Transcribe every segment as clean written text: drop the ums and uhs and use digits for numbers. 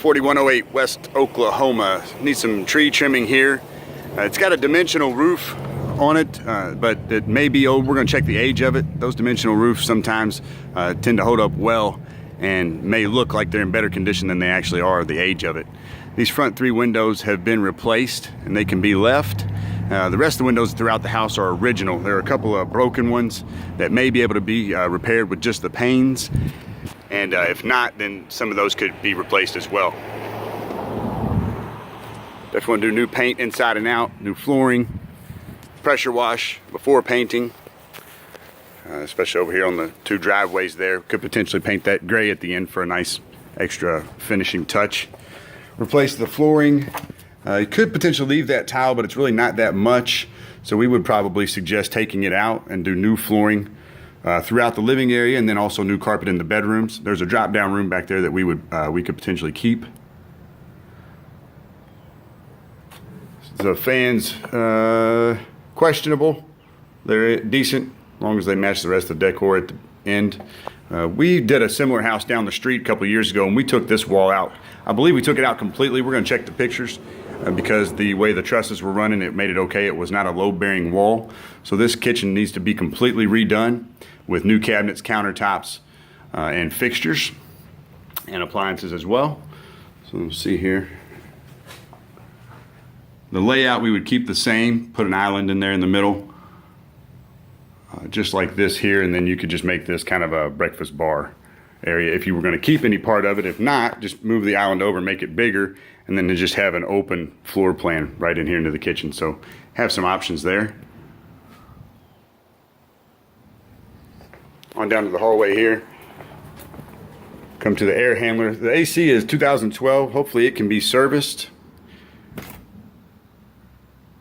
4108 West Oklahoma. Needs some tree trimming here. It's got a dimensional roof on it, but it may be old. We're going to check the age of it. Those dimensional roofs sometimes tend to hold up well and may look like they're in better condition than they actually are, the age of it. These front 3 windows have been replaced and they can be left. The rest of the windows throughout the house are original. There are a couple of broken ones that may be able to be repaired with just the panes. And if not, then some of those could be replaced as well. Definitely want to do new paint inside and out, new flooring, pressure wash before painting. Especially over here on the 2 driveways there. Could potentially paint that gray at the end for a nice extra finishing touch. Replace the flooring. You could potentially leave that tile, but it's really not that much. So we would probably suggest taking it out and do new flooring throughout the living area, and then also new carpet in the bedrooms. There's a drop down room back there that we could potentially keep. The fans, questionable. They're decent, as long as they match the rest of the decor at the end. We did a similar house down the street a couple of years ago, and we took this wall out. I believe we took it out completely. We're going to check the pictures because the way the trusses were running, it made it okay. It was not a load-bearing wall. So this kitchen needs to be completely redone with new cabinets, countertops, and fixtures, and appliances as well. So let's see here. The layout we would keep the same, put an island in there in the middle, just like this here, and then you could just make this kind of a breakfast bar area if you were going to keep any part of it. If not, just move the island over, make it bigger, and then just have an open floor plan right in here into the kitchen. So have some options there. On down to the hallway here. Come to the air handler. The AC is 2012. Hopefully it can be serviced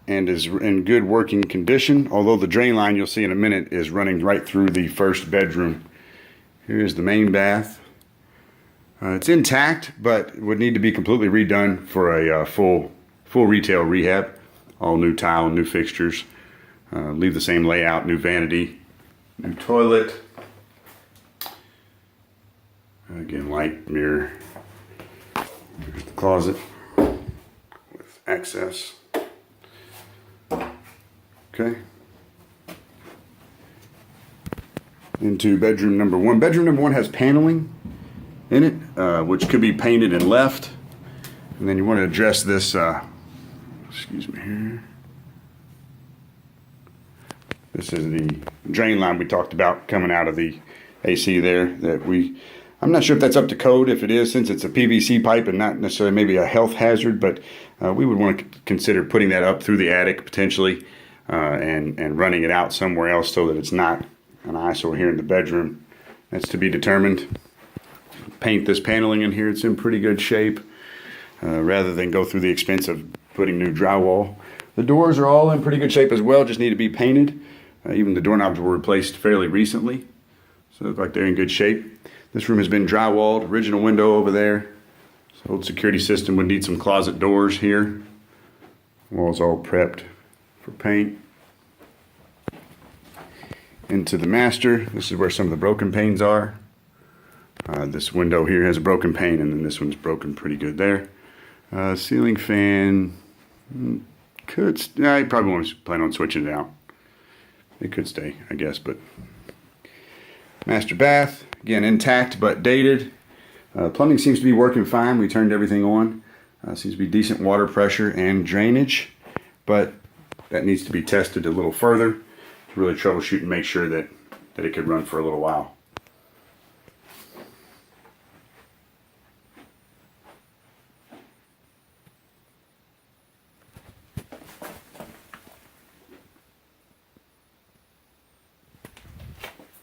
and is in good working condition, although the drain line you'll see in a minute is running right through the first bedroom. Here's the main bath. It's intact, but would need to be completely redone for a full retail rehab. All new tile, new fixtures, leave the same layout, new vanity, new toilet. Again, light, mirror. Here's the closet with access. Okay. Into bedroom number 1. Bedroom number 1 has paneling in it, which could be painted and left. And then you want to address this, excuse me here. This is the drain line we talked about coming out of the AC there. I'm not sure if that's up to code. If it is, since it's a PVC pipe and not necessarily maybe a health hazard, but we would want to consider putting that up through the attic potentially. And running it out somewhere else so that it's not an eyesore here in the bedroom. That's to be determined. Paint this paneling in here. It's in pretty good shape rather than go through the expense of putting new drywall. The doors are all in pretty good shape as well, just need to be painted. Even the doorknobs were replaced fairly recently, so they look like they're in good shape. This room has been drywalled, original window over there. So old security system would need some closet doors here. Walls all prepped for paint. Into the master. This is where some of the broken panes are. This window here has a broken pane, and then this one's broken pretty good there. Ceiling fan could. I probably won't plan on switching it out. It could stay, I guess, but master bath again intact but dated. Plumbing seems to be working fine. We turned everything on. Seems to be decent water pressure and drainage, but that needs to be tested a little further to really troubleshoot and make sure that it could run for a little while.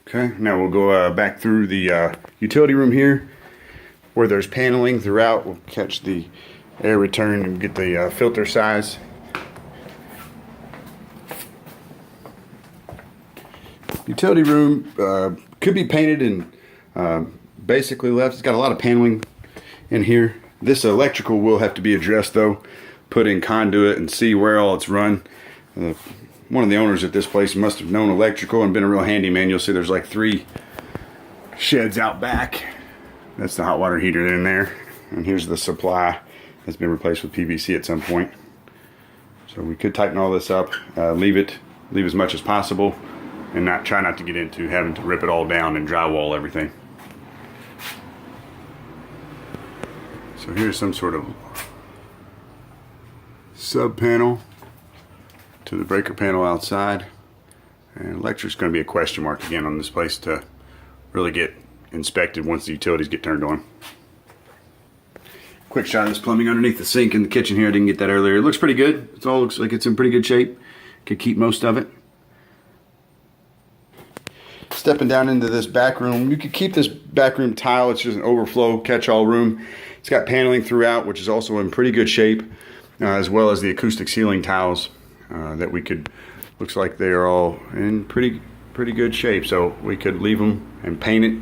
Okay, now we'll go back through the utility room here where there's paneling throughout. We'll catch the air return and get the filter size. Utility room could be painted and basically left. It's got a lot of paneling in here. This electrical will have to be addressed though. Put in conduit and see where all it's run. One of the owners at this place must have known electrical and been a real handyman. You'll see there's like 3 sheds out back. That's the hot water heater in there. and here's the supply that's been replaced with PVC at some point. So we could tighten all this up, leave as much as possible, and try not to get into having to rip it all down and drywall everything. So here's some sort of sub panel to the breaker panel outside, and electric's going to be a question mark again on this place to really get inspected once the utilities get turned on. Quick shot of this plumbing underneath the sink in the kitchen here. I didn't get that earlier. It looks pretty good. It all looks like it's in pretty good shape. Could keep most of it. Stepping down into this back room, you could keep this back room tile. It's just an overflow catch-all room. It's got paneling throughout, which is also in pretty good shape, as well as the acoustic ceiling tiles that we could, looks like they are all in pretty good shape. So we could leave them and paint it,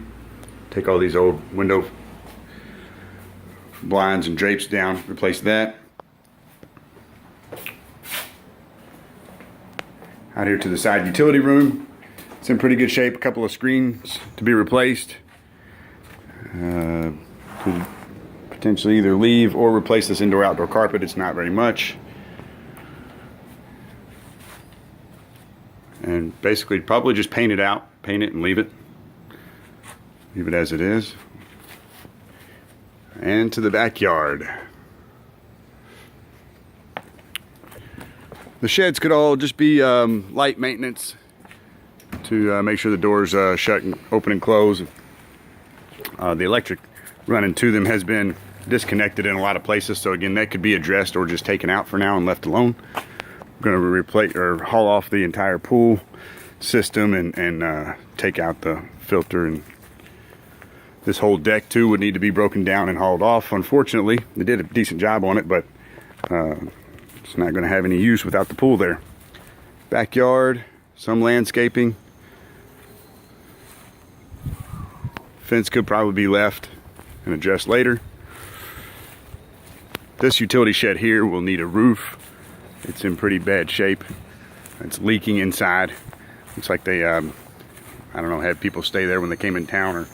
take all these old window blinds and drapes down, replace that. Out here to the side utility room, it's in pretty good shape. A couple of screens to be replaced. Could potentially either leave or replace this indoor-outdoor carpet. It's not very much. And basically probably just paint it out, paint it and leave it. Leave it as it is. And to the backyard. The sheds could all just be light maintenance to make sure the doors shut and open and close. The electric running to them has been disconnected in a lot of places, so again that could be addressed or just taken out for now and left alone. We're going to replace or haul off the entire pool system and take out the filter, and this whole deck too would need to be broken down and hauled off. Unfortunately, they did a decent job on it, but it's not going to have any use without the pool there. Backyard, some landscaping. Fence could probably be left and addressed later. This utility shed here will need a roof. It's in pretty bad shape. It's leaking inside. Looks like they, I don't know, had people stay there when they came in town, or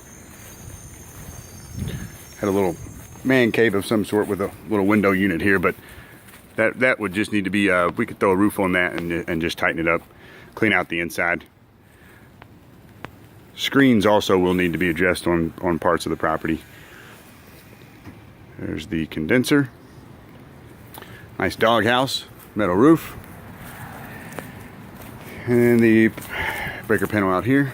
had a little man cave of some sort with a little window unit here, but that would just need to be, we could throw a roof on that and just tighten it up, clean out the inside. Screens also will need to be addressed on parts of the property. There's the condenser. Nice doghouse, metal roof. And the breaker panel out here.